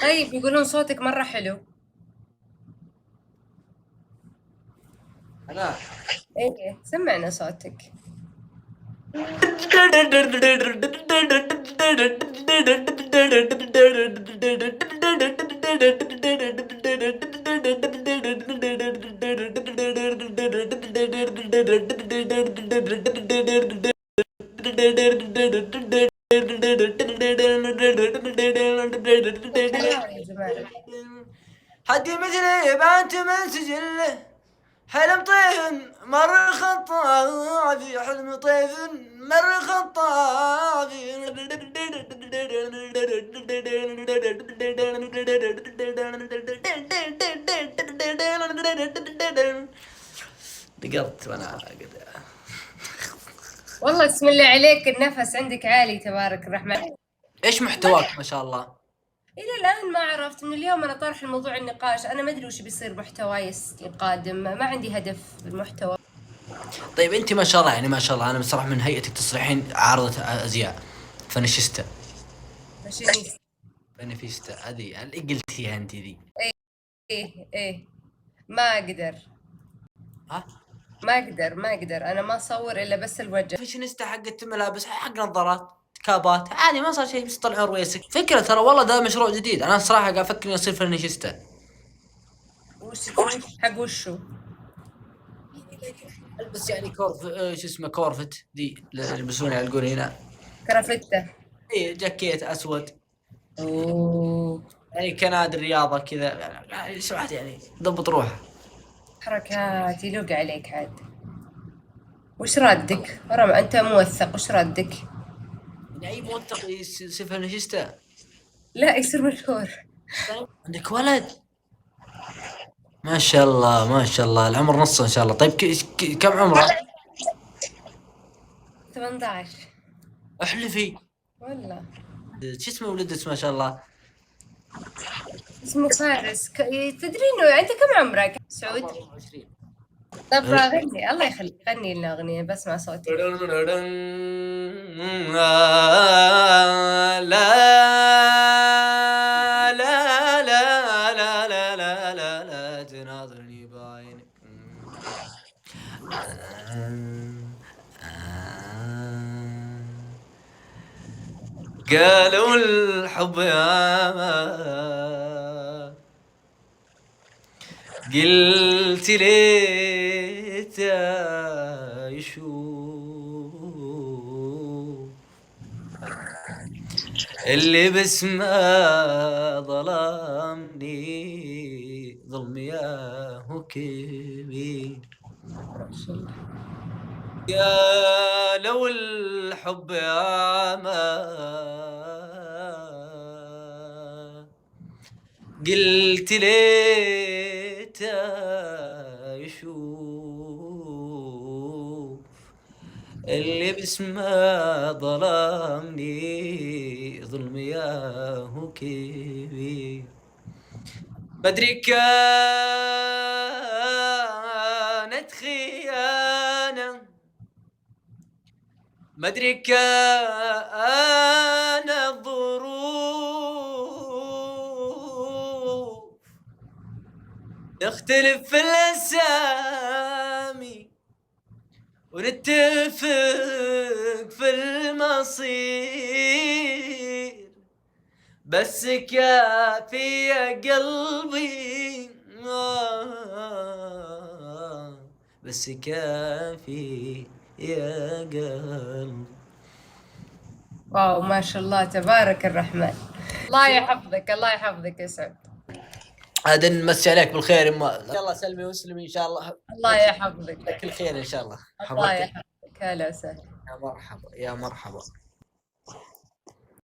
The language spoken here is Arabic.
طيب يقولون صوتك مرة حلو. انا ايه سمعنا صوتك. الحلاوة يا جماعة. حدي مثلي بانت من سجله حلم طيف مر خطافي حلم طيف مر خطافي نقرت وانا كذا. والله بسم الله عليك، النفس عندك عالي تبارك الرحمن. ايش محتواك ما شاء الله؟ إلى الآن ما عرفت. من اليوم أنا طرح الموضوع النقاش، أنا ما أدري وش بيصير محتواي القادم، ما عندي هدف بالمحتوى. طيب انت ما شاء الله يعني ما شاء الله انا بصراحه من هيئتك تصريحين عارضه ازياء فنشستا فاشينيست. فنفيستا هذه اللي قلتيها انت ذي. إيه ما أقدر. ها ما أقدر أنا ما أصور إلا بس الوجه. فاشينيستا حقت ملابس حق نظارات كابات عادي ما صار شيء بس طلعوا رويسك فكره ترى والله ده مشروع جديد انا الصراحه قاعد افكر اني اصير فنشيستا. وش حق وشو؟ البس يعني كورف شو اسمه كورفت ذي اللي يلبسونها يعلقون هنا. كرافتة. اي جاكيت اسود أوه. يعني كنادي الرياضه كذا يعني سمعت يعني ضبط روحه. حركات يلوق عليك عاد. وش ردك؟ رمى أنت موثق، وش ردك؟ يعني اي موثق يصير فنشيستا. لا يصير مشهور. عندك ولد ما شاء الله ما شاء الله العمر نص ان شاء الله. طيب كم عمره؟ 18. احلفي. والله. شو اسمه ولدت ما شاء الله؟ اسمه فارس. تدري انه انت كم عمرك سعود؟ 24. طب غني، الله يخليك غني لنا اغنية بسمع صوتك. لا لا لا لا لا لا لا لا لا تناظرني بعينك. قالوا الحب يا ما قلت ليت يشوف اللي باسمه ظلمني ظلم ياهو كبير. يا لو الحب يا ما قلت ليت يشوف اللي باسمه ظلمني ظلم ياهو كبير. بدري كانت خيانة مدري كان الظروف نختلف في الأسامي ونتفق في المصير بس كافي يا قلبي بس كافي يا قلبي. واو ما شاء الله تبارك الرحمن. الله يحفظك، الله يحفظك يا سعود. عاد نمسي عليك بالخير ان شاء الله سلمي واسلمي ان شاء الله. الله يحفظك. لك الخير ان شاء الله. الله حضرتك يحفظك، هلا وسهلا. يا مرحبا يا مرحبا.